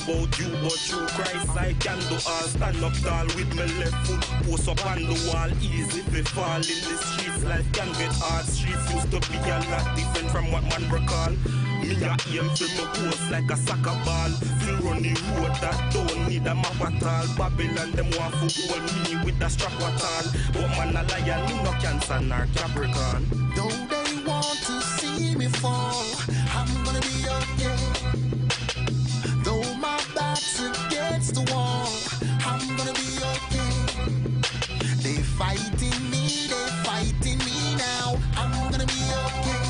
About you, but through Christ I can do all. Stand up tall with my left foot, post up on the wall. Easy if they fall in the streets, life can get hard. Streets used to be a lot different from what man recall. Me a aim for my post like a soccer ball. Feel run the road that don't need a map at all. Babylon them want to hold me with a strap at all. But man a liar, me no cancer nor Capricorn. Though they want to see me fall, I'm gonna be okay. Though my back's against the wall, I'm gonna be okay. They fighting me now, I'm gonna be okay.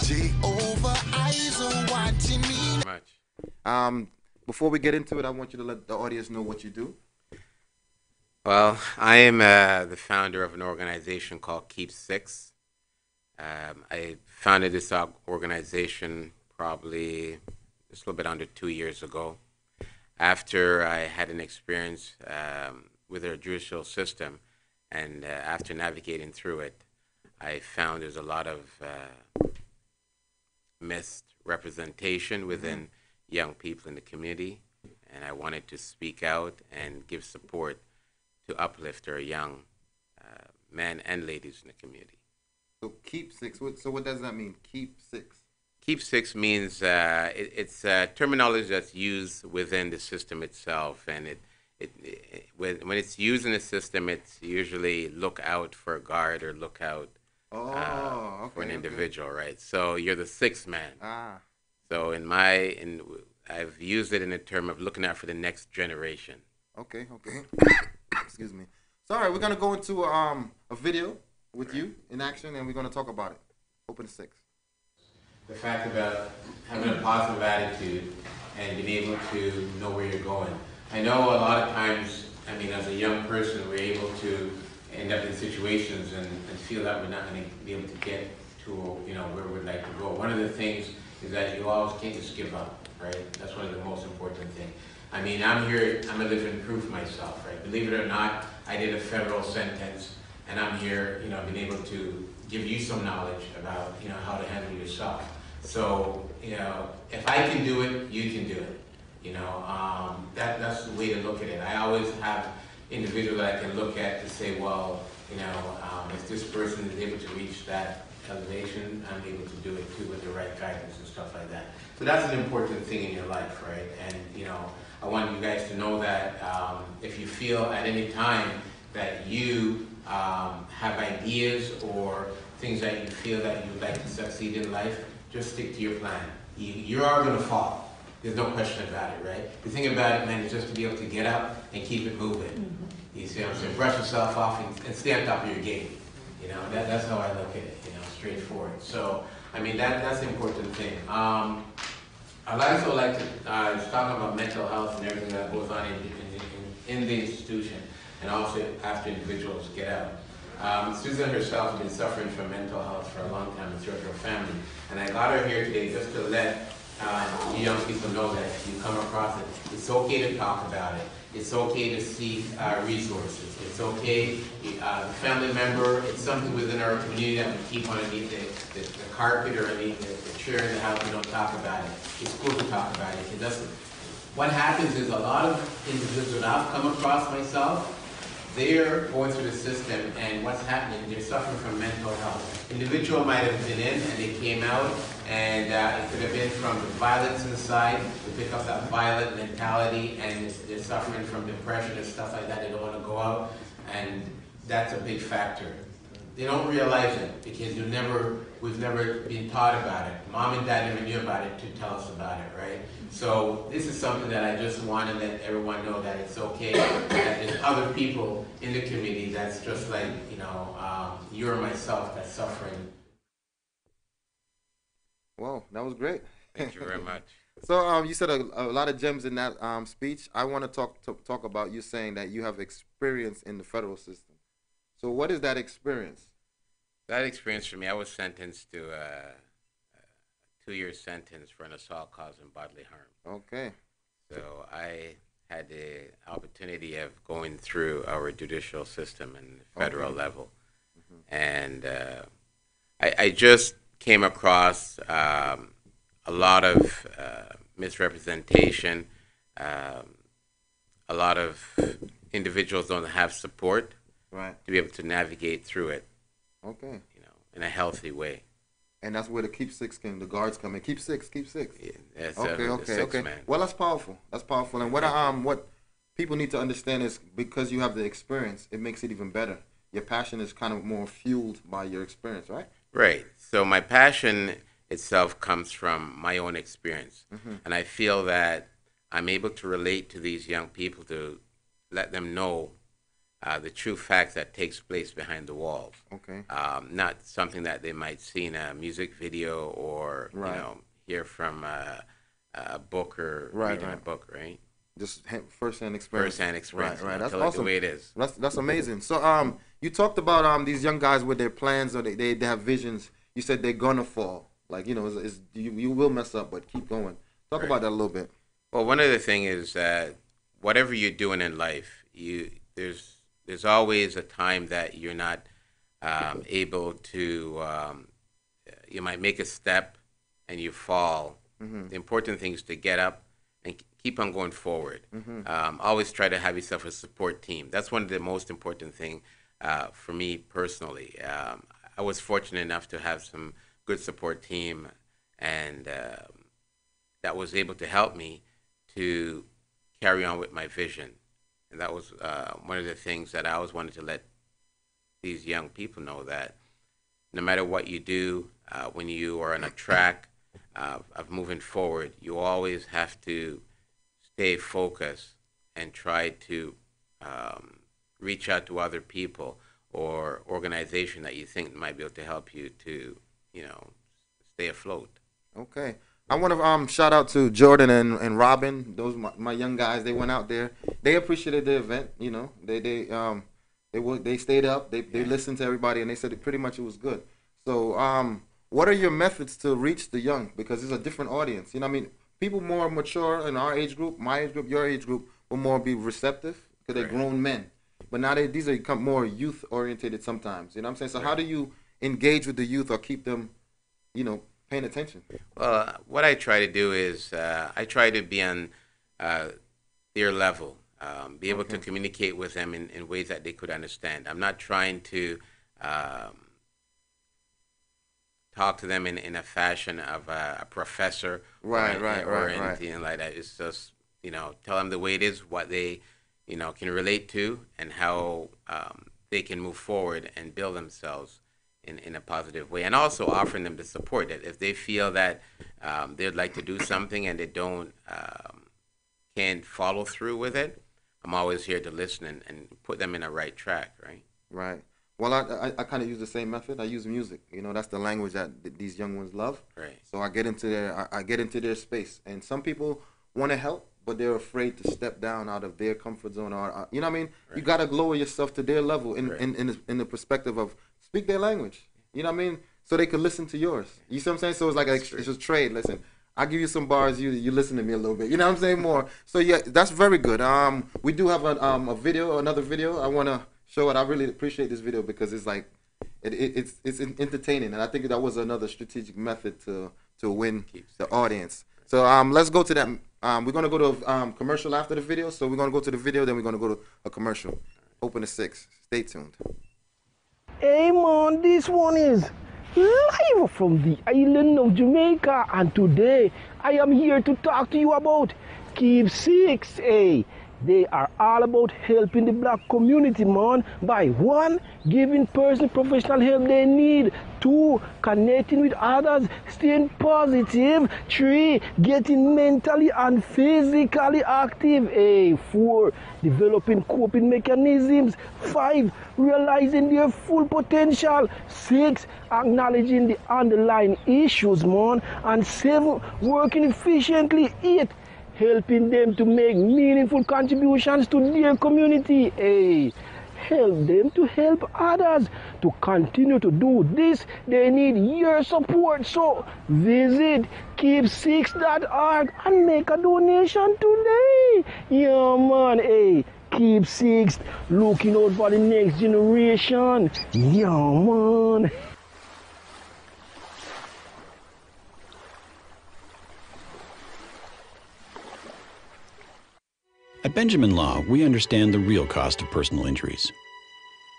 Jehovah eyes are watching me. Before we get into it, I want you to let the audience know what you do. Well, I am the founder of an organization called Keep6ix. I founded this organization probably just a little bit under 2 years ago, after I had an experience with our judicial system, and after navigating through it, I found there's a lot of misrepresentation within young people in the community, and I wanted to speak out and give support to uplift our young men and ladies in the community. So Keep6ix, so what does that mean, Keep6ix? Keep6ix means it's terminology that's used within the system itself, and when it's used in the system, it's usually look out for a guard or look out for an individual, right? So you're the sixth man. So I've used it in the term of looking out for the next generation. Okay. Excuse me. So all right, we're gonna go into a video with you in action, and we're gonna talk about it. Open 6. The fact about having a positive attitude and being able to know where you're going. I know a lot of times, I mean, as a young person, we're able to end up in situations and feel that we're not going to be able to get to, where we'd like to go. One of the things is that you always can't just give up, right? That's one of the most important things. I mean, I'm a living proof myself, right? Believe it or not, I did a federal sentence, and I'm here, being able to give you some knowledge about, how to handle yourself. So, if I can do it, you can do it. That's the way to look at it. I always have individuals that I can look at to say, well, if this person is able to reach that elevation, I'm able to do it too with the right guidance and stuff like that. So that's an important thing in your life, right? And, I want you guys to know that if you feel at any time that you have ideas or things that you feel that you'd like to succeed in life, just stick to your plan. You are going to fall. There's no question about it, right? The thing about it, man, is just to be able to get up and keep it moving. You see what I'm saying? Brush yourself off and stay on top of your game. That's how I look at it, straightforward. So, I mean, that's the important thing. I'd also like to talk about mental health and everything that goes on in the institution, and also after individuals get out. Susan herself has been suffering from mental health for a long time and throughout her family. And I got her here today just to let you young people know that if you come across it, it's okay to talk about it. It's okay to seek resources. It's okay, family member, it's something within our community that we keep underneath the carpet or underneath the chair in the house. We don't talk about it. It's cool to talk about it. It doesn't. What happens is a lot of individuals that I've come across myself, they're going through the system, and what's happening, they're suffering from mental health. Individual might have been in, and they came out, and it could have been from the violence inside, they pick up that violent mentality, and they're suffering from depression and stuff like that. They don't want to go out, and that's a big factor. They don't realize it, because we've never been taught about it. Mom and dad never knew about it to tell us about it, right? So this is something that I just want to let everyone know that it's okay, that there's other people in the community that's just like, you or myself that's suffering. Wow, that was great. Thank you very much. So you said a lot of gems in that speech. I want to talk about you saying that you have experience in the federal system. So what is that experience? That experience for me, I was sentenced to a 2-year sentence for an assault causing bodily harm. Okay. So I had the opportunity of going through our judicial system and federal level. And I just came across a lot of misrepresentation. A lot of individuals don't have support to be able to navigate through it. Okay. In a healthy way. And that's where the Keep6ix came. The guards come in. Keep6ix, Keep6ix. Yeah, that's Okay. Man. Well, that's powerful. That's powerful. And what people need to understand is because you have the experience, it makes it even better. Your passion is kind of more fueled by your experience, right? Right. So my passion itself comes from my own experience, and I feel that I'm able to relate to these young people to let them know the true facts that takes place behind the walls. Okay. Not something that they might see in a music video or hear from a book or reading a book, right? Just first-hand experience. First-hand experience. Right. That's awesome. awesome. The way it is. That's amazing. So you talked about these young guys with their plans or they have visions. You said they're gonna fall. Like you will mess up, but keep going. Talk about that a little bit. Well, one of the things is that whatever you're doing in life, there's always a time that you're not able to. You might make a step and you fall. The important thing is to get up and keep on going forward. Always try to have yourself a support team. That's one of the most important thing for me personally. I was fortunate enough to have some good support team, and that was able to help me to carry on with my vision. And that was one of the things that I always wanted to let these young people know, that no matter what you do, when you are on a track of moving forward, you always have to stay focused and try to reach out to other people or organization that you think might be able to help you to, stay afloat. Okay. I want to shout out to Jordan and Robin. Those my young guys. They went out there. They appreciated the event. They stayed up. They listened to everybody, and they said pretty much it was good. So what are your methods to reach the young? Because it's a different audience. People more mature in our age group, my age group, your age group, will more be receptive because they're grown men. But now these are become more youth oriented sometimes. You know what I'm saying? So how do you engage with the youth or keep them, paying attention? Well, what I try to do is I try to be on their level, be able to communicate with them in ways that they could understand. I'm not trying to talk to them in a fashion of a professor or anything like that. It's just, tell them the way it is, what they, can relate to, and how they can move forward and build themselves in a positive way, and also offering them the support that if they feel that they'd like to do something and they can't follow through with it, I'm always here to listen and put them in a right track, right? Right. Well, I kind of use the same method. I use music. That's the language that these young ones love. Right. So I get into their space, and some people want to help, but they're afraid to step down out of their comfort zone. Or you know what I mean? Right. You gotta lower yourself to their level in the perspective of speak their language. You know what I mean? So they can listen to yours. You see what I'm saying? So it's like it's a trade. Listen, I give you some bars, you listen to me a little bit. You know what I'm saying? More. So yeah, that's very good. We do have another video. I wanna show it. I really appreciate this video because it's like it's entertaining, and I think that was another strategic method to win the audience. So let's go to that. We're gonna go to a commercial after the video. So we're gonna go to the video, then we're gonna go to a commercial. Open the 6. Stay tuned. Hey man, this one is live from the island of Jamaica, and today I am here to talk to you about Keep6ix. They are all about helping the black community, man, by 1, giving person professional help they need, 2, connecting with others, staying positive, 3, getting mentally and physically active, 4, developing coping mechanisms, 5, realizing their full potential, 6, acknowledging the underlying issues, man, and 7, working efficiently, 8, helping them to make meaningful contributions to their community. help them to help others. To continue to do this, they need your support. So visit keep6.org and make a donation today. Yeah, man. Hey, Keep6, looking out for the next generation. Yeah, man. At Benjamin Law, we understand the real cost of personal injuries.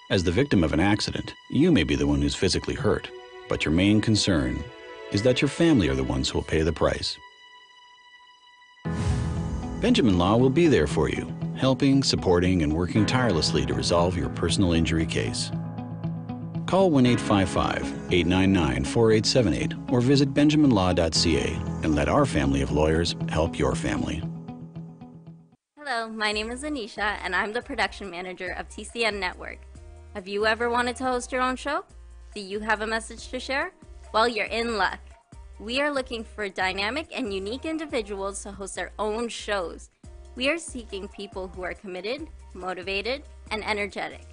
As the victim of an accident, you may be the one who's physically hurt, but your main concern is that your family are the ones who will pay the price. Benjamin Law will be there for you, helping, supporting, and working tirelessly to resolve your personal injury case. Call 1-855-899-4878 or visit benjaminlaw.ca and let our family of lawyers help your family. Hello, my name is Anisha, and I'm the production manager of TCN Network. Have you ever wanted to host your own show? Do you have a message to share? Well, you're in luck. We are looking for dynamic and unique individuals to host their own shows. We are seeking people who are committed, motivated, and energetic.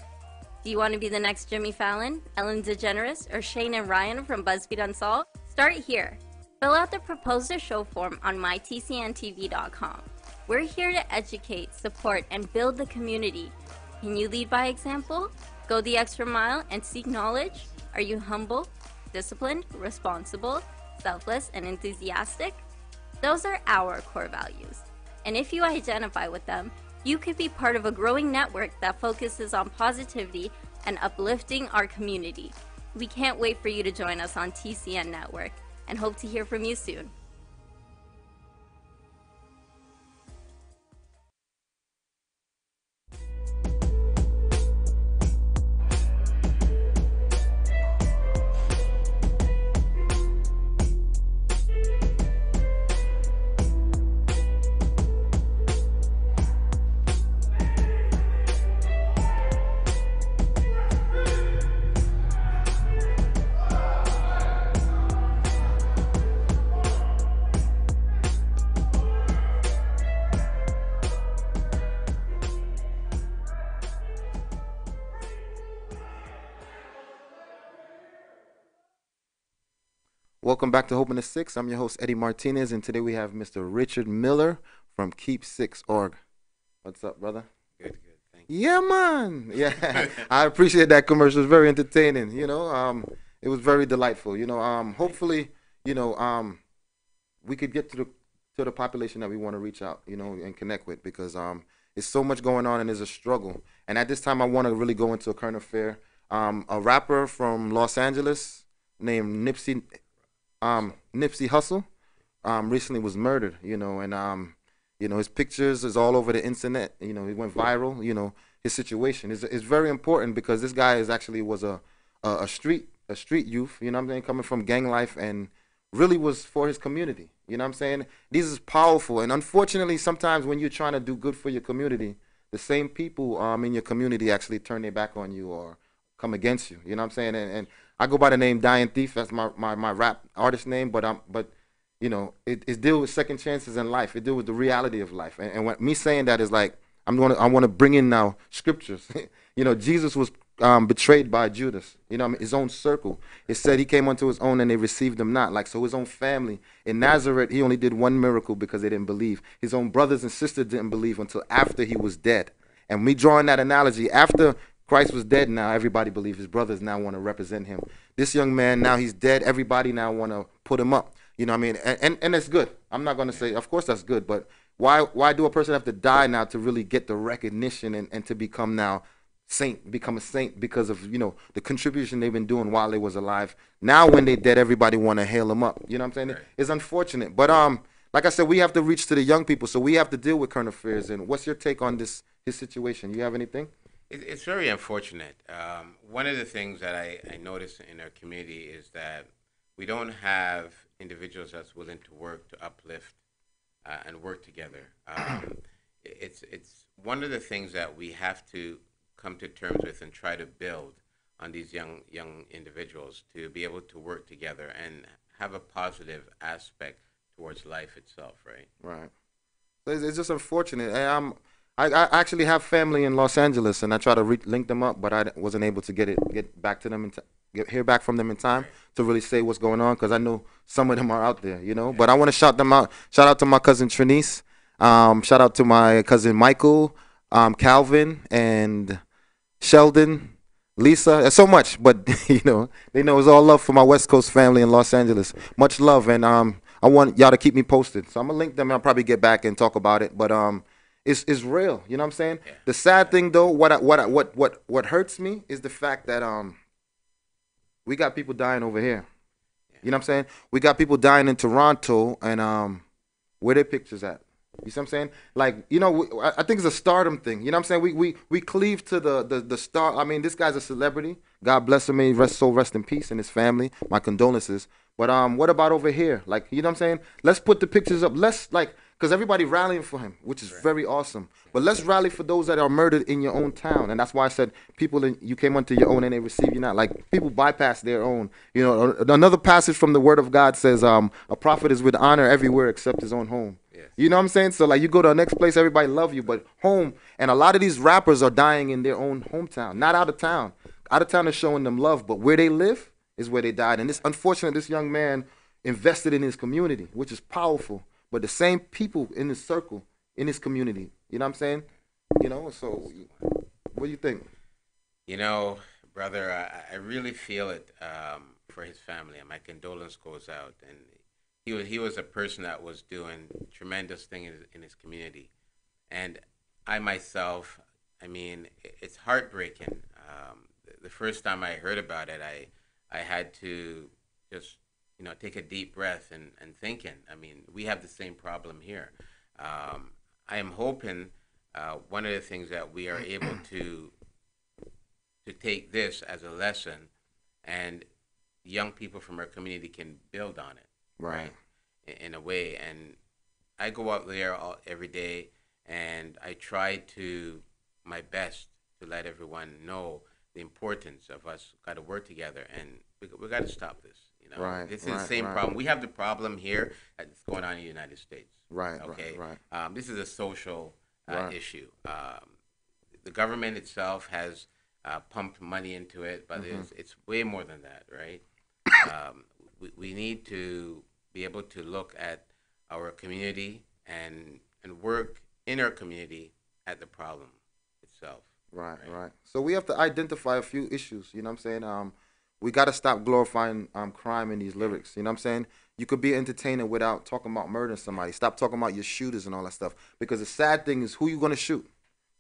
Do you want to be the next Jimmy Fallon, Ellen DeGeneres, or Shane and Ryan from BuzzFeed Unsolved? Start here. Fill out the Propose a Show form on mytcntv.com. We're here to educate, support, and build the community. Can you lead by example? Go the extra mile and seek knowledge? Are you humble, disciplined, responsible, selfless, and enthusiastic? Those are our core values. And if you identify with them, you could be part of a growing network that focuses on positivity and uplifting our community. We can't wait for you to join us on TCN Network and hope to hear from you soon. Welcome back to Hope in the Six. I'm your host, Eddie Martinez, and today we have Mr. Richard Miller from Keep6ix.org. What's up, brother? Good, thank you. Yeah, man. Yeah, I appreciate that commercial. It's very entertaining. You know, it was very delightful. You know, hopefully, you know, we could get to the population that we want to reach out, you know, and connect with, because there's so much going on and there's a struggle. And at this time, I want to really go into a current affair. A rapper from Los Angeles named Nipsey Hussle recently was murdered, you know, and you know, his pictures is all over the internet. You know, he went viral. You know, his situation is very important, because this guy was a street youth. You know what I'm saying, coming from gang life, and really was for his community. You know what I'm saying? This is powerful, and unfortunately, sometimes when you're trying to do good for your community, the same people in your community actually turn their back on you or come against you. You know what I'm saying? And I go by the name Dying Thief. That's my rap artist name. But you know, it deals with second chances in life. It deals with the reality of life. And what me saying that is like, I want to bring in now scriptures. You know, Jesus was betrayed by Judas. You know, his own circle. It said he came unto his own and they received him not. Like, so his own family in Nazareth, he only did one miracle because they didn't believe. His own brothers and sisters didn't believe until after he was dead. And me drawing that analogy, after Christ was dead, now everybody believes. His brothers now want to represent him. This young man, now he's dead. Everybody now want to put him up. You know what I mean? And it's good. I'm not going to say, of course that's good, but why do a person have to die now to really get the recognition and to become now become a saint because of, you know, the contribution they've been doing while they was alive? Now when they dead, everybody want to hail them up. You know what I'm saying? Right. It's unfortunate. But like I said, we have to reach to the young people, so we have to deal with current affairs. And what's your take on his situation? You have anything? It's very unfortunate. One of the things that I notice in our community is that we don't have individuals that's willing to work to uplift and work together. It's one of the things that we have to come to terms with and try to build on these young individuals, to be able to work together and have a positive aspect towards life itself, right? Right. So it's just unfortunate. And I actually have family in Los Angeles, and I try to link them up, but I wasn't able to get back to them hear back from them in time to really say what's going on, because I know some of them are out there, you know. But I want to shout them out. Shout out to my cousin Trinice. Shout out to my cousin Michael, Calvin, and Sheldon, Lisa, so much. But you know, they know it's all love for my West Coast family in Los Angeles. Much love, and I want y'all to keep me posted. So I'm gonna link them, and I'll probably get back and talk about it. But it's real. You know what I'm saying? Yeah. The sad thing though, what hurts me is the fact that we got people dying over here. Yeah. You know what I'm saying? We got people dying in Toronto, and where their pictures at? You see what I'm saying? Like, you know, I think it's a stardom thing. You know what I'm saying? We cleave to the star. I mean, this guy's a celebrity. God bless him. May rest in peace, and his family. My condolences. But what about over here? Like, you know what I'm saying? Let's put the pictures up. Let's, like, because everybody rallying for him, which is very awesome. But let's rally for those that are murdered in your own town. And that's why I said you came unto your own and they receive you not. Like, people bypass their own. You know, another passage from the Word of God says, a prophet is with honor everywhere except his own home. Yes. You know what I'm saying? So, like, you go to the next place, everybody love you, but home. And a lot of these rappers are dying in their own hometown, not out of town. Out of town is showing them love, but where they live is where they died. And it's unfortunate this young man invested in his community, which is powerful. But the same people in his circle, in his community, you know what I'm saying? You know, so what do you think? You know, brother, I really feel it for his family, and my condolence goes out. And he was a person that was doing tremendous things in his community. And I myself, I mean, it's heartbreaking. The first time I heard about it, I had to just, you know, take a deep breath and thinking. I mean, we have the same problem here. I am hoping one of the things that we are able to take this as a lesson, and young people from our community can build on it, right? In a way. And I go out there every day, and I try to my best to let everyone know the importance of us got to work together, and we got to stop this. You know, right, this is the same problem. We have the problem here that's going on in the United States. Right. Okay. Right. This is a social issue. The government itself has pumped money into it, but it's way more than that, right? We need to be able to look at our community and work in our community at the problem itself. Right. So we have to identify a few issues. You know what I'm saying? We got to stop glorifying crime in these lyrics. You know what I'm saying? You could be entertaining without talking about murdering somebody. Stop talking about your shooters and all that stuff. Because the sad thing is, who you going to shoot?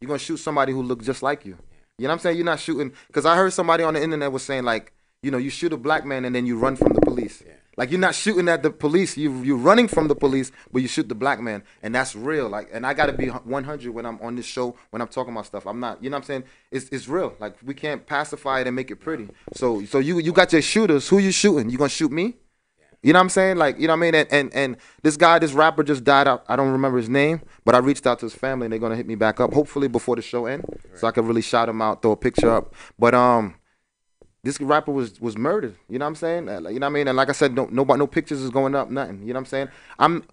You're going to shoot somebody who looks just like you. You know what I'm saying? You're not shooting. Because I heard somebody on the internet was saying, like, you know, you shoot a black man and then you run from the police. Yeah. Like, you're not shooting at the police. You're running from the police, but you shoot the black man. And that's real. Like, and I got to be 100 when I'm on this show, when I'm talking about stuff. I'm not, you know what I'm saying? It's real. Like, we can't pacify it and make it pretty. So you got your shooters. Who you shooting? You going to shoot me? You know what I'm saying? Like, you know what I mean? And this rapper just died out. I don't remember his name, but I reached out to his family, and they're going to hit me back up, hopefully before the show ends, so I can really shout him out, throw a picture up. But this rapper was murdered. You know what I'm saying? You know what I mean? And like I said, no pictures is going up, nothing. You know what I'm saying?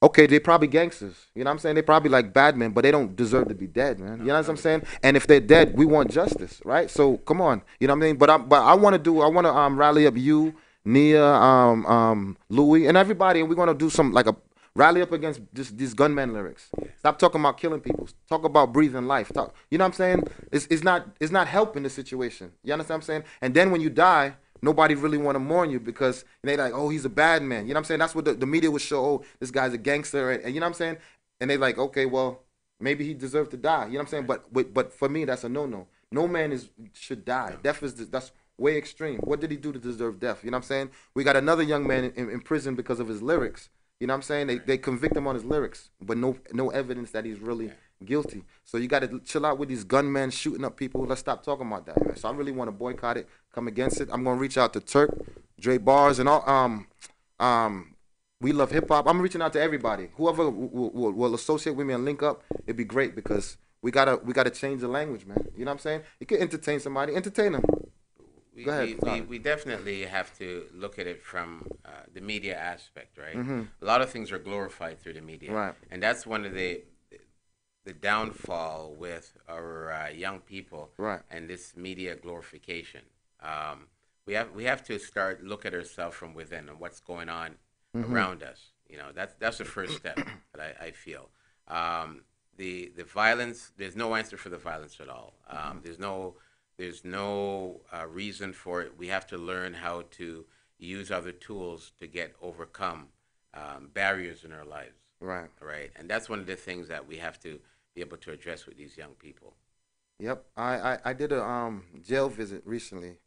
Okay, they probably gangsters. You know what I'm saying? They probably like bad men, but they don't deserve to be dead, man. You know what I'm saying? And if they're dead, we want justice, right? So come on. You know what I mean? But I want to rally up you, Nia, Louis, and everybody, and we're gonna do some, like, a rally up against these gunman lyrics. Stop talking about killing people. Talk about breathing life. You know what I'm saying? It's not helping the situation. You understand what I'm saying? And then when you die, nobody really want to mourn you, because they like, oh, he's a bad man. You know what I'm saying? That's what the media would show. Oh, this guy's a gangster, and you know what I'm saying? And they like, okay, well, maybe he deserved to die. You know what I'm saying? But for me, that's a no. No man should die. Death that's way extreme. What did he do to deserve death? You know what I'm saying? We got another young man in prison because of his lyrics. You know what I'm saying? They convict him on his lyrics, but no evidence that he's really guilty. So you got to chill out with these gunmen shooting up people. Let's stop talking about that, man. So I really want to boycott it, come against it. I'm gonna reach out to Turk, Dre Bars, and all. We love hip hop. I'm reaching out to everybody. Whoever will associate with me and link up, it'd be great, because we gotta change the language, man. You know what I'm saying? You can entertain somebody, entertain them. Go ahead. We definitely have to look at it from the media aspect, right? Mm-hmm. A lot of things are glorified through the media, right? And that's one of the the downfall with our young people Right. and this media glorification. We have to start look at ourselves from within and what's going on around us. You know, that's the first step that I feel. The violence, there's no answer for the violence at all. There's no reason for it. We have to learn how to use other tools to overcome barriers in our lives. Right. Right. And that's one of the things that we have to be able to address with these young people. Yep. I did a jail visit recently,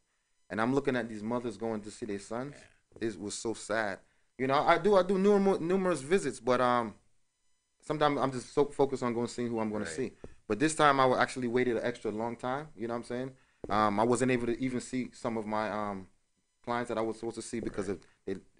and I'm looking at these mothers going to see their sons. Yeah. It was so sad. You know, I do numerous visits, but sometimes I'm just so focused on going to see who I'm going to see. But this time I actually waited an extra long time. You know what I'm saying? I wasn't able to even see some of my clients that I was supposed to see because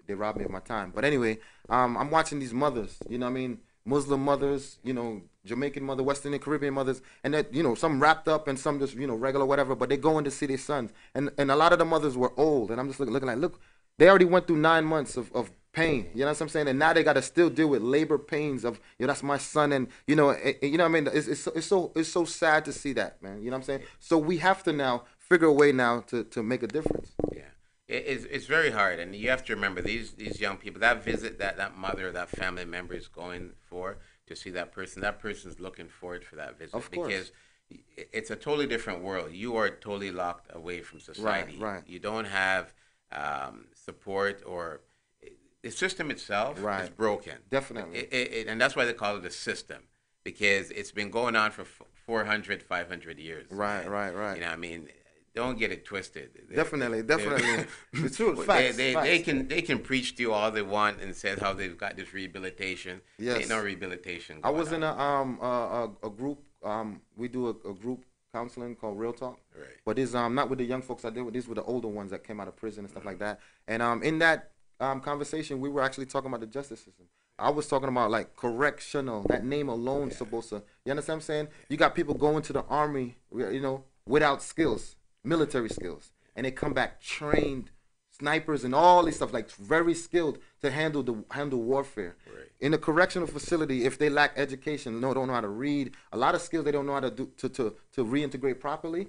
they robbed me of my time. But anyway, I'm watching these mothers. You know what I mean? Muslim mothers, you know, Jamaican mother, Western and Caribbean mothers, and that, you know, some wrapped up and some just, you know, regular whatever, but they going to see their sons. And a lot of the mothers were old, and I'm just looking like, look, they already went through 9 months of pain, you know what I'm saying? And now they got to still deal with labor pains of, you know, that's my son, and you know what I mean? It's so sad to see that, man. You know what I'm saying? So we have to now figure a way now to make a difference. Yeah. It's very hard, and you have to remember these young people, that visit that mother, that family member is going for to see that person's looking forward for that visit. Of course. Because it's a totally different world. You are totally locked away from society. Right. You don't have support, or the system itself is broken. Definitely. And that's why they call it a system, because it's been going on for 400, 500 years. Right. You know what I mean? Don't get it twisted. Definitely. It's true. Facts. They can preach to you all they want and say how they've got this rehabilitation. Yes. Ain't no rehabilitation. I was in a group. We do a group counseling called Real Talk. Right. But it's not with the young folks I did with. These were the older ones that came out of prison and stuff like that. And in that conversation, we were actually talking about the justice system. I was talking about like correctional. That name alone is supposed to. You understand what I'm saying? You got people going to the army, you know, without skills. Military skills, and they come back trained snipers and all this stuff, like very skilled to handle warfare. Right. In a correctional facility, if they lack education, don't know how to read, a lot of skills they don't know how to do to reintegrate properly.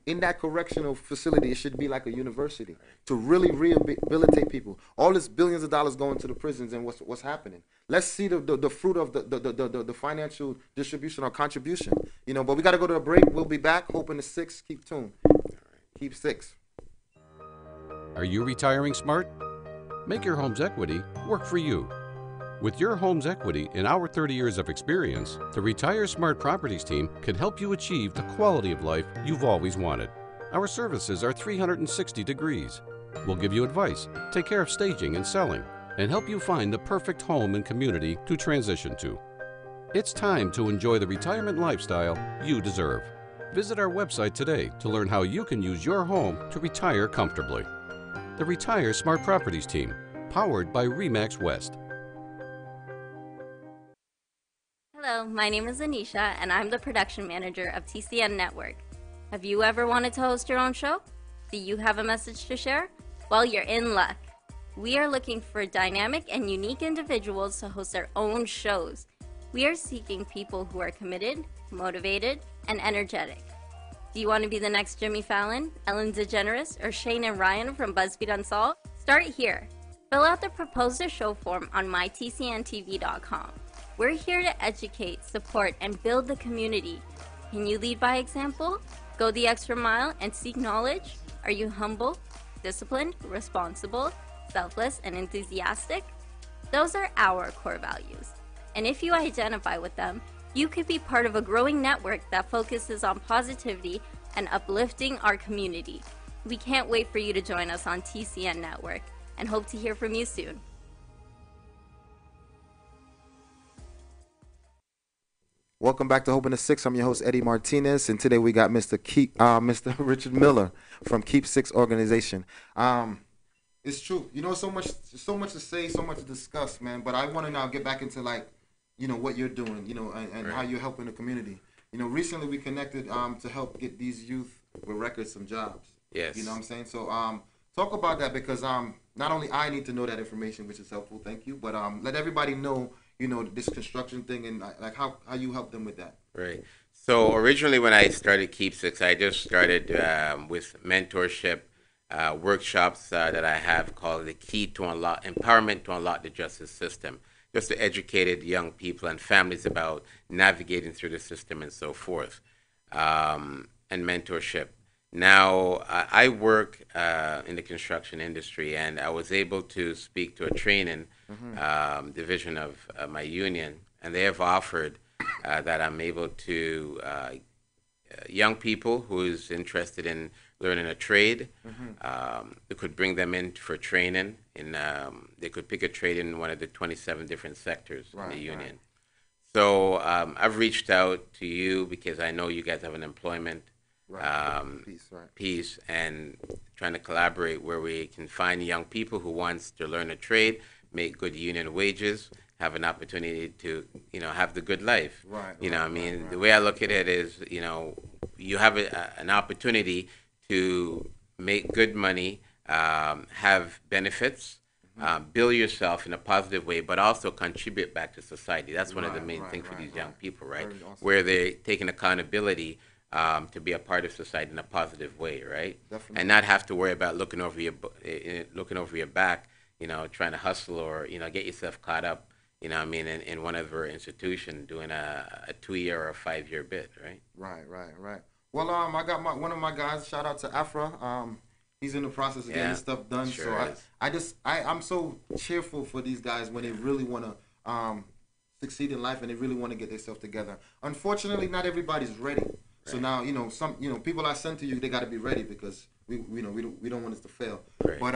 In that correctional facility, it should be like a university to really rehabilitate people. All this billions of dollars going to the prisons, and what's happening? Let's see the fruit of the financial distribution or contribution. You know, but we got to go to a break. We'll be back. Hoping the 6. Keep tuned. Keep6ix. Are you retiring smart? Make your home's equity work for you. With your home's equity and our 30 years of experience, the Retire Smart Properties team can help you achieve the quality of life you've always wanted. Our services are 360 degrees. We'll give you advice, take care of staging and selling, and help you find the perfect home and community to transition to. It's time to enjoy the retirement lifestyle you deserve. Visit our website today to learn how you can use your home to retire comfortably. The Retire Smart Properties team, powered by RE/MAX West. Hello, my name is Anisha, and I'm the production manager of TCN Network. Have you ever wanted to host your own show? Do you have a message to share? Well, you're in luck. We are looking for dynamic and unique individuals to host their own shows. We are seeking people who are committed, motivated, and energetic. Do you want to be the next Jimmy Fallon, Ellen DeGeneres, or Shane and Ryan from BuzzFeed Unsolved? Start here. Fill out the Propose a Show form on mytcntv.com. We're here to educate, support, and build the community. Can you lead by example? Go the extra mile and seek knowledge? Are you humble, disciplined, responsible, selfless, and enthusiastic? Those are our core values. And if you identify with them, you could be part of a growing network that focuses on positivity and uplifting our community. We can't wait for you to join us on TCN Network and hope to hear from you soon. Welcome back to Hoping the 6. I'm your host, Eddy Martinez, and today we got Mr. Richard Miller from Keep6ix organization. It's true. You know, so much to say, so much to discuss, man. But I want to now get back into, like, you know, what you're doing, you know, and how you're helping the community. You know, recently we connected to help get these youth with records some jobs. Yes. You know what I'm saying? So talk about that, because not only I need to know that information, which is helpful, thank you, but let everybody know, this construction thing, and like how you help them with that? Right. So originally, when I started Keep6ix, I just started with mentorship workshops that I have called the Key to Unlock Empowerment to Unlock the Justice System, just to educate young people and families about navigating through the system and so forth, and mentorship. Now, I work in the construction industry, and I was able to speak to a training division of my union, and they have offered that I'm able to young people who is interested in learning a trade. They could bring them in for training, and they could pick a trade in one of the 27 different sectors in the union. Right. So I've reached out to you because I know you guys have an employment piece, and trying to collaborate where we can find young people who wants to learn a trade, make good union wages, have an opportunity to, have the good life. The way I look at it is, you have an opportunity to make good money, have benefits, build yourself in a positive way, but also contribute back to society. That's one of the main things for these young people, right? Awesome. Where they're taking accountability to be a part of society in a positive way, right? Definitely. And not have to worry about looking over your back, trying to hustle or, get yourself caught up, in one of our institutions doing a 2-year or a 5-year bid, right? Right. Well, I got one of my guys, shout out to Afra. He's in the process of getting stuff done. Sure so I'm so cheerful for these guys when they really want to succeed in life and they really want to get themselves together. Unfortunately, not everybody's ready. Right. So now, some people I send to you, they got to be ready because we don't want us to fail. Right. But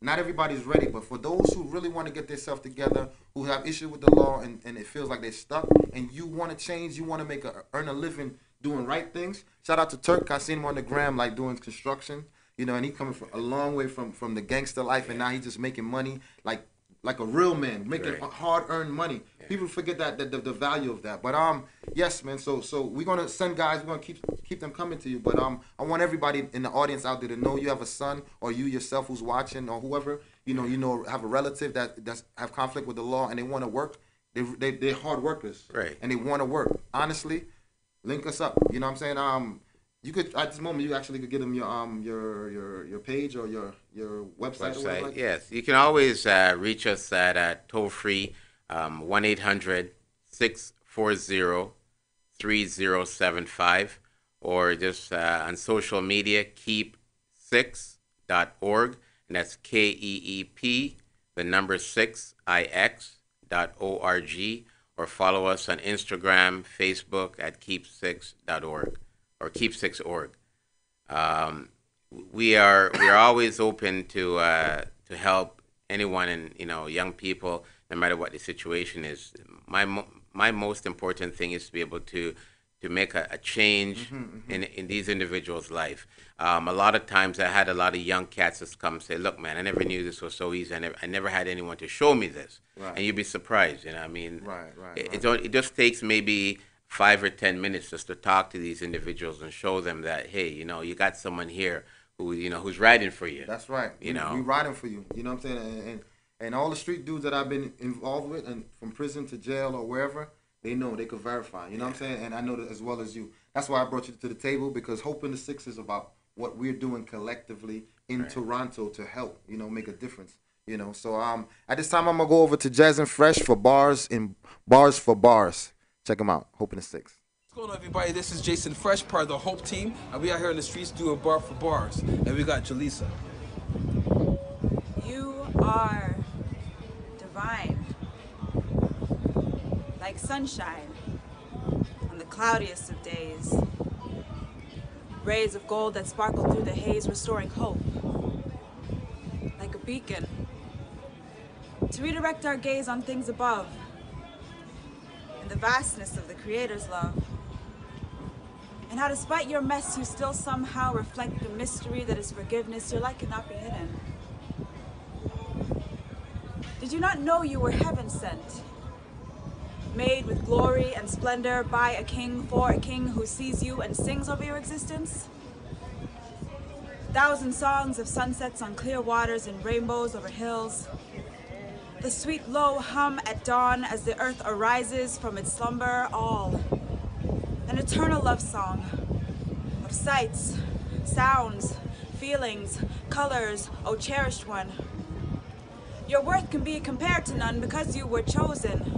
not everybody's ready. But for those who really want to get themselves together, who have issue with the law and it feels like they're stuck, and you want to change, you want to earn a living doing right things. Shout out to Turk. I seen him on the gram doing construction. And he coming from a long way from the gangster life, and now he's just making money like a real man, making hard-earned money. Yeah. People forget that the value of that. But yes, man. So we're gonna send guys. We're gonna keep them coming to you. But I want everybody in the audience out there to know you have a son, or you yourself who's watching, or whoever have a relative that's have conflict with the law and they want to work. They're hard workers, right? And they want to work. Honestly, link us up. You know what I'm saying? You could at this moment. You actually could give them your page or your website. Or whatever like yes, you can always reach us at toll free 1-800-640-3075, or just on social media keep6.org, and that's KEEP 6ix.org, or follow us on Instagram, Facebook at keep6.org. or Keep6.org. We are always open to help anyone, and young people, no matter what the situation is. My most important thing is to be able to make a change in these individuals' life. A lot of times I had a lot of young cats that come and say, look, man, I never knew this was so easy. I never had anyone to show me this. Right. And you'd be surprised, It just takes maybe 5 or 10 minutes just to talk to these individuals and show them that, hey, you got someone here who, who's riding for you. That's right. We riding for you. You know what I'm saying? And all the street dudes that I've been involved with, and from prison to jail or wherever, they know, they could verify. You know what I'm saying? And I know that as well as you. That's why I brought you to the table, because Hope in the Six is about what we're doing collectively in Toronto to help, make a difference. So at this time I'm gonna go over to Jazz and Fresh for Bars for Bars. Check them out. Hope in the Six. What's going on, everybody? This is Jason Fresh, part of the Hope team, and we out here in the streets doing bar for bars. And we got Jaleesa. You are divine, like sunshine on the cloudiest of days. Rays of gold that sparkle through the haze, restoring hope, like a beacon, to redirect our gaze on things above, the vastness of the Creator's love, and how despite your mess you still somehow reflect the mystery that is forgiveness. Your light cannot be hidden. Did you not know you were heaven sent, made with glory and splendor by a king, for a king who sees you and sings over your existence? 1,000 songs of sunsets on clear waters and rainbows over hills, The sweet low hum at dawn as the earth arises from its slumber, all an eternal love song of sights, sounds, feelings, colors, O cherished one. Your worth can be compared to none because you were chosen.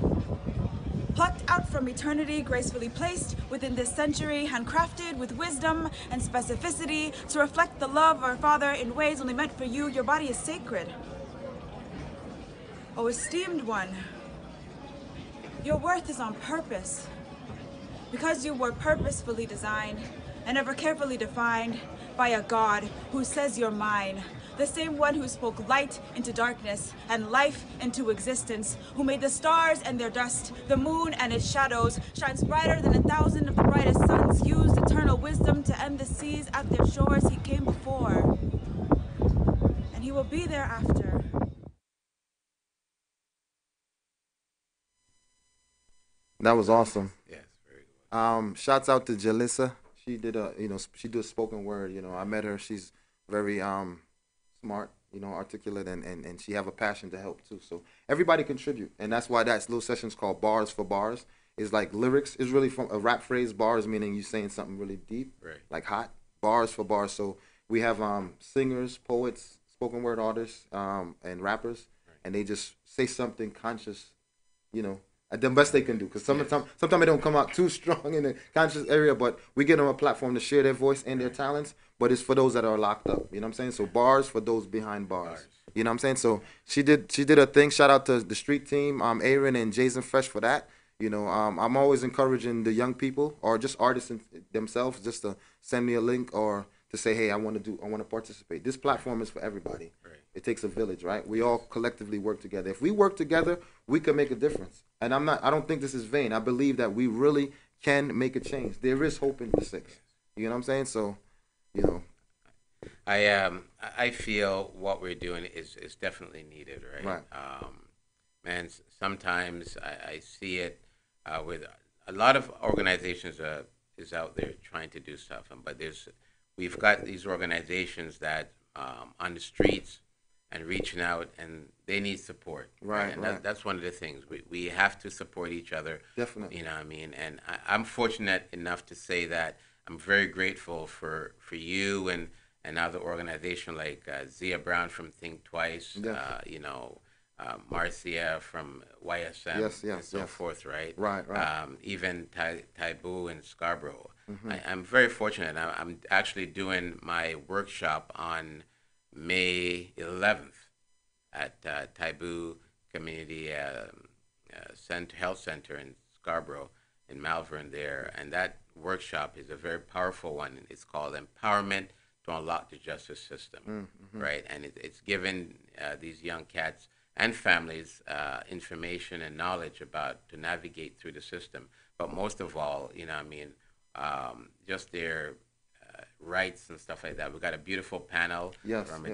Plucked out from eternity, gracefully placed within this century, handcrafted with wisdom and specificity to reflect the love of our Father in ways only meant for you. Your body is sacred. O esteemed one, your worth is on purpose. Because you were purposefully designed and ever carefully defined by a God who says you're mine. The same one who spoke light into darkness and life into existence, who made the stars and their dust, the moon and its shadows, shines brighter than 1,000 of the brightest suns, used eternal wisdom to end the seas at their shores. He came before, and he will be there after. That was awesome. Yes, very good. Shouts out to Jalissa. She did she did spoken word. I met her. She's very smart, articulate, and she have a passion to help too. So everybody contribute, and that's why that little session's called Bars for Bars. It's like lyrics. It's really from a rap phrase. Bars meaning you saying something really deep, right? Like hot. Bars for bars. So we have singers, poets, spoken word artists, and rappers, right. And they just say something conscious, the best they can do, because sometimes it don't come out too strong in the conscious area, but we give them a platform to share their voice and their talents, but it's for those that are locked up, you know what I'm saying? So bars for those behind bars. You know what I'm saying? So she did a thing. Shout out to the street team, Aaron and Jason Fresh for that. I'm always encouraging the young people or just artists themselves just to send me a link or to say, hey, I want to participate. This platform is for everybody. Right. It takes a village, right? We all collectively work together. If we work together, we can make a difference. And I don't think this is vain. I believe that we really can make a change. There is hope in the six. You know what I'm saying? So, I feel what we're doing is definitely needed, right? Right. Man, sometimes I see it with a lot of organizations is out there trying to do stuff, but we've got these organizations that on the streets and reaching out, and they need support. Right, and right. That's one of the things. We have to support each other. Definitely. You know what I mean? And I'm fortunate enough to say that I'm very grateful for you and other organizations like Zia Brown from Think Twice, Marcia from YSM, and so forth, right? Right. Even Taibu in Scarborough. Mm-hmm. I'm very fortunate. I'm actually doing my workshop on May 11th at Taibu Community Health Center in Scarborough, in Malvern there. And that workshop is a very powerful one. It's called Empowerment to Unlock the Justice System, mm-hmm. right? And it's given these young cats and families information and knowledge about to navigate through the system. But most of all, just their rights and stuff like that. We got a beautiful panel from a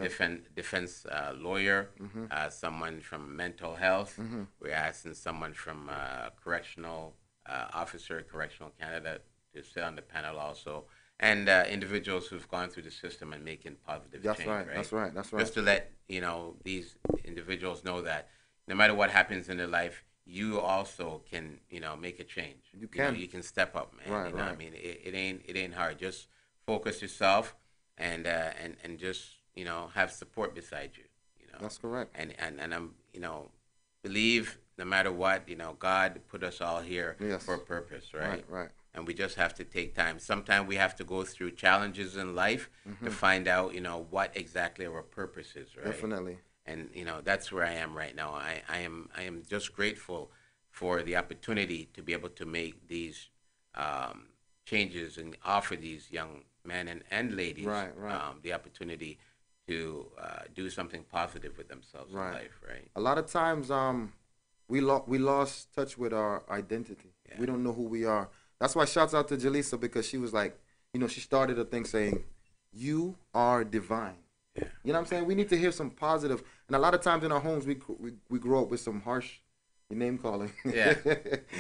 defense lawyer, mm-hmm. Someone from mental health. Mm-hmm. We're asking someone from correctional officer, Correctional Canada, to sit on the panel also. And individuals who've gone through the system and making positive change. That's right. Just to let these individuals know that no matter what happens in their life, you also can make a change. You can. You can step up, man. Right, what I mean? It ain't hard. Just focus yourself and just have support beside you. That's correct. And I'm believe no matter what God put us all here for a purpose, right? Right. And we just have to take time. Sometimes we have to go through challenges in life mm-hmm. to find out, what exactly our purpose is, right? Definitely. And that's where I am right now. I am just grateful for the opportunity to be able to make these changes and offer these young men and ladies the opportunity to do something positive with themselves in life, right? A lot of times, we lost touch with our identity. Yeah. We don't know who we are. That's why shouts out to Jalisa, because she was like, she started a thing saying, you are divine. Yeah. You know what I'm saying? We need to hear some positive. And a lot of times in our homes, we grow up with some harsh name calling. Yeah.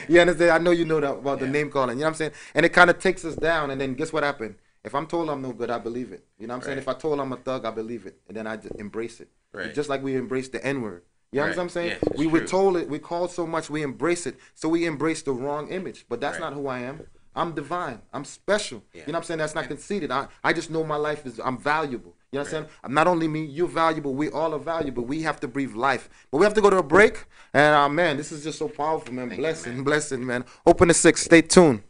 You understand? I know you know that about the name calling. You know what I'm saying? And it kind of takes us down. And then guess what happened? If I'm told I'm no good, I believe it. You know what I'm saying? If I told I'm a thug, I believe it. And then I just embrace it. Right. Just like we embrace the N-word. You understand what I'm saying? Yes, we were told it, we called so much, we embrace it. So we embrace the wrong image. But that's not who I am. I'm divine. I'm special. You know what I'm saying? That's not conceited. I just know my life is, I'm valuable. You know what I'm saying? Not only me, you're valuable. We all are valuable. We have to breathe life. But we have to go to a break. And man, this is just so powerful, man. Blessing, man. Open the 6. Stay tuned.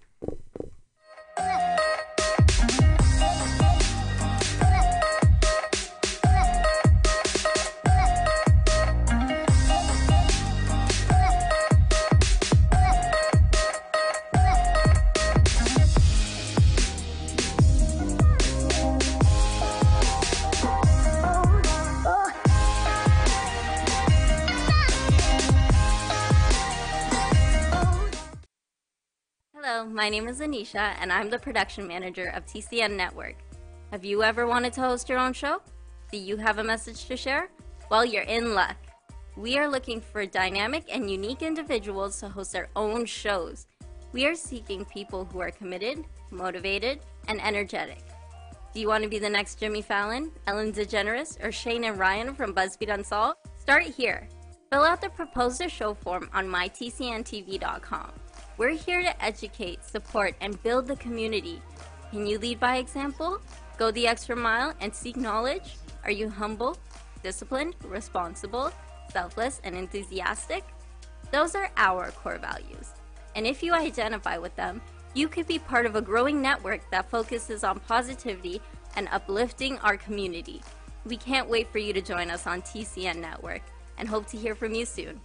Hello, my name is Anisha, and I'm the production manager of TCN Network. Have you ever wanted to host your own show? Do you have a message to share? Well, you're in luck. We are looking for dynamic and unique individuals to host their own shows. We are seeking people who are committed, motivated, and energetic. Do you want to be the next Jimmy Fallon, Ellen DeGeneres, or Shane and Ryan from BuzzFeed Unsolved? Start here. Fill out the Propose a Show form on mytcntv.com. We're here to educate, support, and build the community. Can you lead by example? Go the extra mile and seek knowledge? Are you humble, disciplined, responsible, selfless, and enthusiastic? Those are our core values. And if you identify with them, you could be part of a growing network that focuses on positivity and uplifting our community. We can't wait for you to join us on TCN Network and hope to hear from you soon.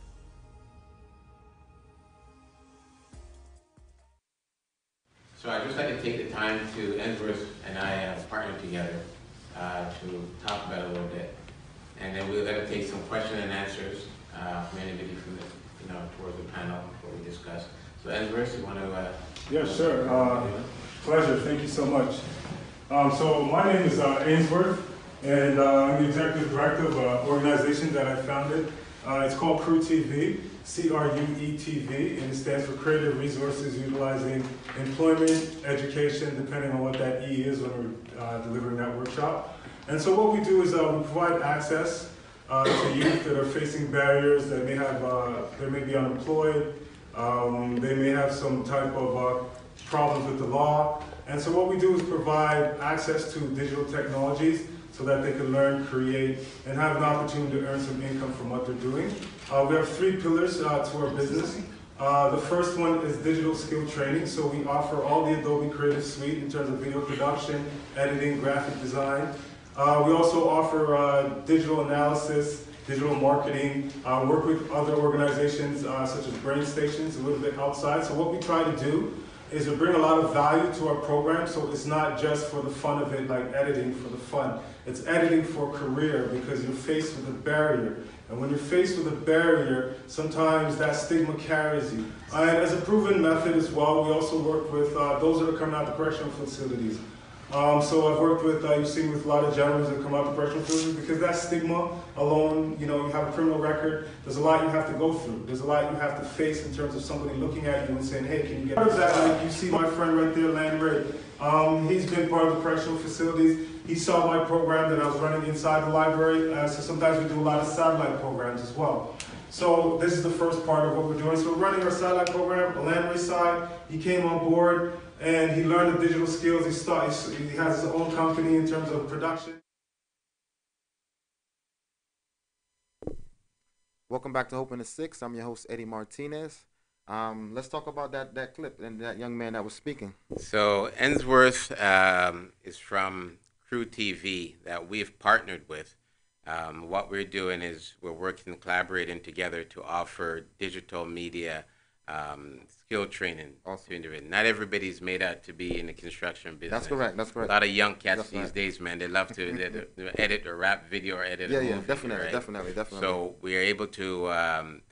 So I'd just like to take the time to, Ensworth and I have partnered together to talk about it a little bit. And then we're going to take some question and answers from anybody from the, towards the panel before we discuss. So Ensworth, you want to? Yeah, sure. Pleasure. Thank you so much. So my name is Ainsworth, and I'm the executive director of an organization that I founded. It's called Crew TV, CRUETV, and it stands for Creative Resources Utilizing Employment, Education, depending on what that E is when we're delivering that workshop. And so what we do is we provide access to youth that are facing barriers, that they may be unemployed, they may have some type of problems with the law. And so what we do is provide access to digital technologies so that they can learn, create, and have an opportunity to earn some income from what they're doing. We have 3 pillars to our business. The first one is digital skill training. So we offer all the Adobe Creative Suite in terms of video production, editing, graphic design. We also offer digital analysis, digital marketing, work with other organizations such as Brain Stations, a little bit outside. So what we try to do is to bring a lot of value to our program, so it's not just for the fun of it, like editing for the fun. It's editing for career, because you're faced with a barrier. And when you're faced with a barrier, sometimes that stigma carries you. And as a proven method as well, we also work with those that are coming out of correctional facilities. So I've worked with, you've seen with a lot of gentlemen that come out of correctional facilities, because that stigma alone, you have a criminal record, there's a lot you have to go through. There's a lot you have to face in terms of somebody looking at you and saying, hey, can you get out of that? Like you see my friend right there, Landry. He's been part of the correctional facilities. He saw my program that I was running inside the library, so sometimes we do a lot of satellite programs as well. So this is the first part of what we're doing. So we're running our satellite program, the Landry side. He came on board and he learned the digital skills. He has his own company in terms of production. Welcome back to Open the 6. I'm your host, Eddy Martinez. Let's talk about that clip and that young man that was speaking. So Ensworth is from Crew TV that we've partnered with. What we're doing is we're working, collaborating together to offer digital media skill training. Awesome. Not everybody's made out to be in the construction business. That's correct. That's correct. A lot of young cats these days, man, they love to edit or rap video or edit. Yeah, definitely, right? definitely. So we are able to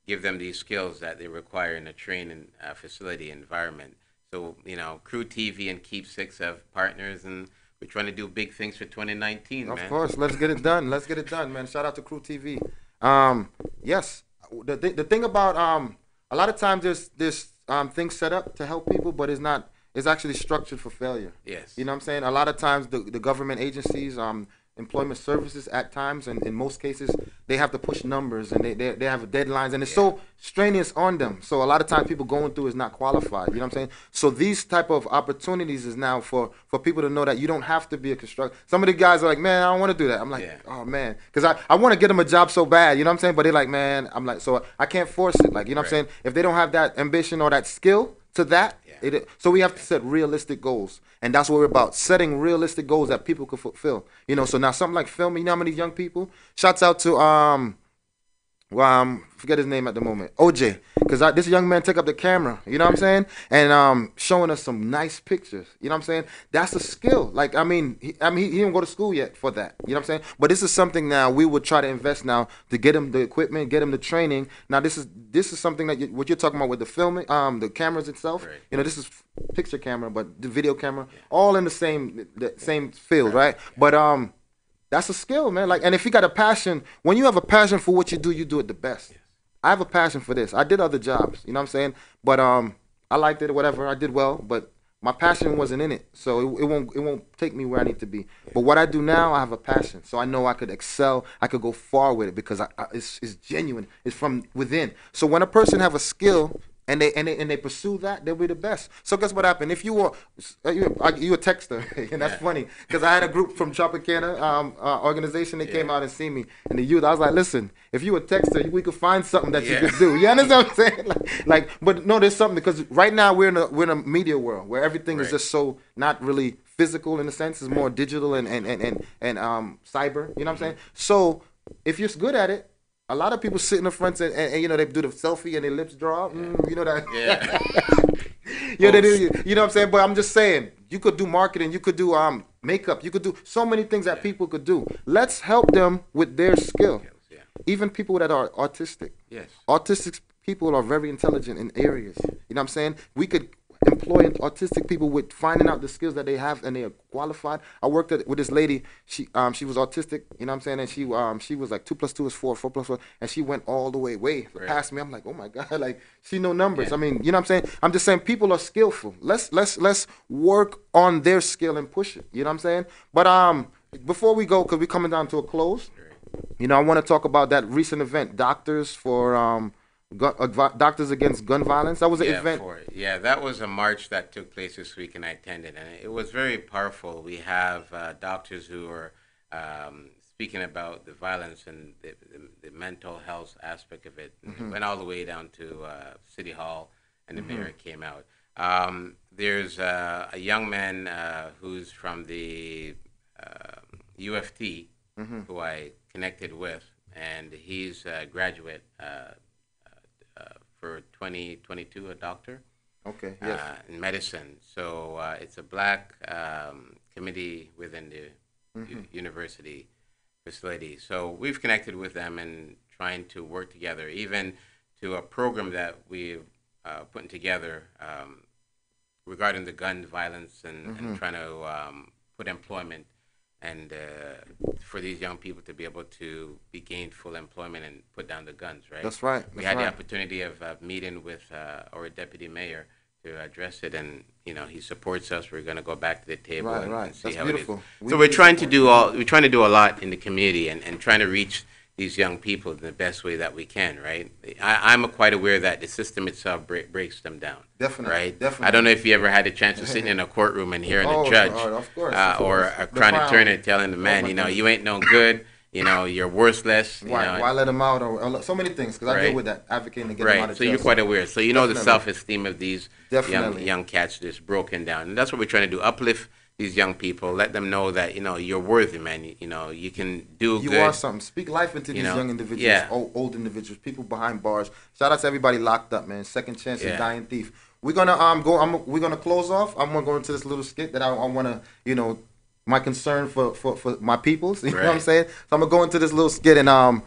give them these skills that they require in a training facility environment. So, Crew TV and Keep6ix have partners, and we're trying to do big things for 2019, man. Of course, let's get it done. Let's get it done, man. Shout out to Crew TV. Yes, the thing about a lot of times there's things set up to help people, but it's actually structured for failure. Yes. You know what I'm saying? A lot of times the government agencies, employment services at times, and in most cases they have to push numbers, and they have deadlines, and it's so strenuous on them. So a lot of times people going through is not qualified. You know what I'm saying? So these type of opportunities is now for people to know that you don't have to be a constructor. Some of the guys are like, man, I don't want to do that. I'm like, oh man, because I want to get them a job so bad. You know what I'm saying? But they're like, man, I'm like, so I can't force it. Like, you know what I'm saying? If they don't have that ambition or that skill to that, so we have to set realistic goals, and that's what we're about, setting realistic goals that people can fulfill. You know, so now something like filming, you know how many young people? Shouts out to forget his name at the moment, OJ, because this young man took up the camera, you know what I'm saying, and showing us some nice pictures, you know what I'm saying. That's a skill. Like, I mean, he didn't go to school yet for that, you know what I'm saying. But this is something now we would try to invest now to get him the equipment, get him the training. Now this is something that what you're talking about with the filming, the cameras itself. Right. You know, this is picture camera, but the video camera, all in the same field, right? But that's a skill, man. Like, and if you got a passion, when you have a passion for what you do it the best. Yes. I have a passion for this. I did other jobs, you know what I'm saying? But I liked it or whatever. I did well, but my passion wasn't in it. So it won't take me where I need to be. But what I do now, I have a passion. So I know I could excel. I could go far with it because it's genuine. It's from within. So when a person have a skill, and they pursue that, they'll be the best. So guess what happened? If you were a texter, and that's funny because I had a group from Tropicana organization. They came out and see me, and the youth. I was like, listen, if you were a texter, we could find something that you could do. You understand what I'm saying? But no, there's something, because right now we're in a media world where everything is just so not really physical in a sense. It's more digital and cyber. You know what I'm saying? So if you're good at it. A lot of people sit in the front and you know, they do the selfie and their lips draw. You know that? Yeah. They do. You know what I'm saying? But I'm just saying, you could do marketing, you could do makeup, you could do so many things that people could do. Let's help them with their skill. Even people that are autistic. Yes. Autistic people are very intelligent in areas. You know what I'm saying? We could employ autistic people with finding out the skills that they have and they are qualified. I worked with this lady. She was autistic, you know what I'm saying, and she was like 2 + 2 is 4, 4 + 4, and she went all the way past me. I'm like, oh my God, like she know numbers. I mean, you know what I'm saying. I'm just saying people are skillful. Let's work on their skill and push it. You know what I'm saying. But before we go, because we're coming down to a close, you know, I want to talk about that recent event, Doctors Against Gun Violence. That was an event. That was a march that took place this week, and I attended, and it was very powerful. We have doctors who are speaking about the violence and the mental health aspect of it. It went all the way down to City Hall, and the mayor came out. There's a young man who's from the UFT, who I connected with, and he's a graduate for 2022, a doctor. Okay. Yes. In medicine. So it's a black committee within the university facility. So we've connected with them and trying to work together, even to a program that we've put together regarding the gun violence and trying to put employment and for these young people to be able to be gainful employment and put down the guns, right? That's right. We had the opportunity of meeting with our deputy mayor to address it, and you know, he supports us. We're going to go back to the table and see how beautiful. It is. So we're trying to do a lot in the community and trying to reach these young people in the best way that we can, right? I'm quite aware that the system itself breaks them down. Definitely. Right? Definitely. I don't know if you ever had a chance to sit in a courtroom and hearing a judge or a crown attorney telling the man, you know, you ain't no good, you know, you're worthless. Why let them out? Or so many things, because I deal with that, advocating to get them out of jail. So you're quite aware. So you know the self-esteem of these young cats is broken down. And that's what we're trying to do, uplift these young people, let them know that, you know, you're worthy, man. You know, you can do good. You are something. Speak life into these young individuals, old individuals, people behind bars. Shout out to everybody locked up, man. Second chance and dying thief. We're gonna we're gonna close off. I'm gonna go into this little skit that I wanna, you know, my concern for my peoples. You know what I'm saying? So I'm gonna go into this little skit and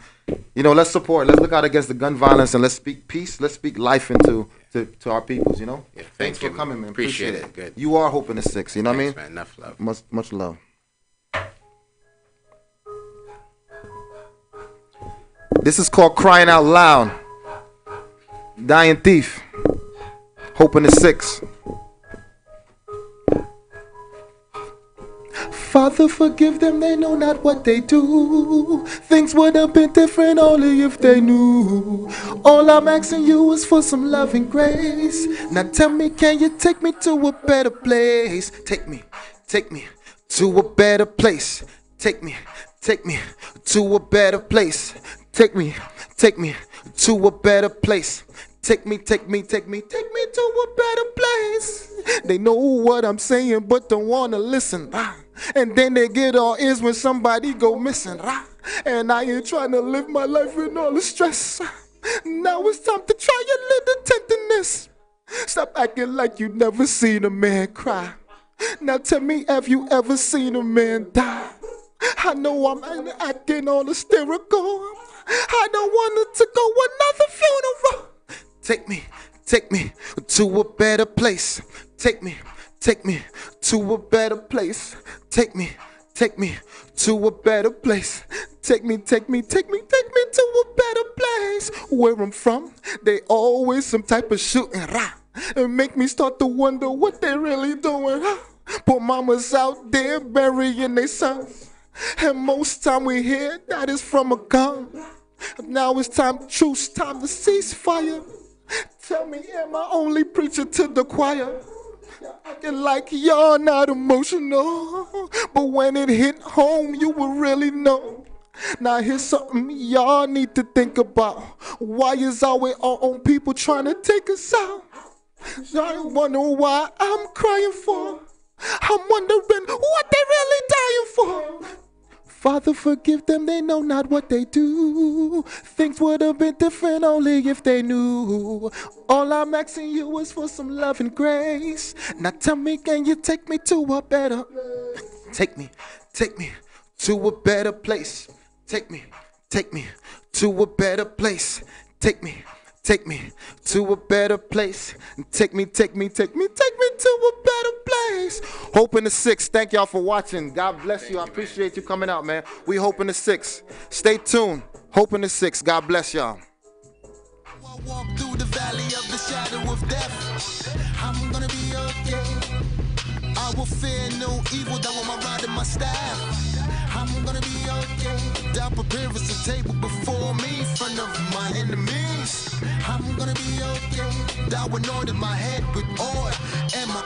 you know, let's support, let's look out against the gun violence, and let's speak peace, let's speak life into to our peoples, you know? Yeah, Thanks for coming, man. Appreciate it. Good. You are Hope in the 6, you know what I mean? Man, enough love. Much love. This is called Crying Out Loud. Dying Thief. Hope in the 6. Father, forgive them, they know not what they do. Things would have been different only if they knew. All I'm asking you is for some love and grace. Now tell me, can you take me to a better place? Take me to a better place. Take me to a better place. Take me to a better place. Take me to a better place. They know what I'm saying, but don't wanna listen. And then they get all ears when somebody go missing. And I ain't trying to live my life in all the stress. Now it's time to try a little tenderness. Stop acting like you never seen a man cry. Now tell me, have you ever seen a man die? I know I'm acting all hysterical. I don't want it to go another funeral. Take me to a better place. Take me to a better place. Take me to a better place. Take me to a better place. Where I'm from, they always some type of shooting. And make me start to wonder what they really doing. Poor mamas out there burying their sons. And most time we hear that is from a gun. Now it's time to truce, time to cease fire. Tell me, am I only preaching to the choir? Acting like y'all not emotional, but when it hit home, you will really know. Now here's something y'all need to think about. Why is always our own people trying to take us out? I wonder why I'm crying for. I'm wondering what they really dying for. Father, forgive them, they know not what they do. Things would have been different only if they knew. All I'm asking you is for some love and grace. Now tell me, can you take me to a better? Take me to a better place. Take me to a better place. Take me to a better place. Take me to a better place. Hope in the 6. Thank y'all for watching. God bless you. I appreciate you coming out, man. We Hope in the 6. Stay tuned. Hope in the 6. God bless y'all. I walk through the valley of the shadow of death. I'm gonna be okay. I will fear no evil, that will my rod and my staff. I'm gonna be okay. Thou preparest a table before me in front of my enemies. I'm gonna be okay. Thou anointed my head with oil and my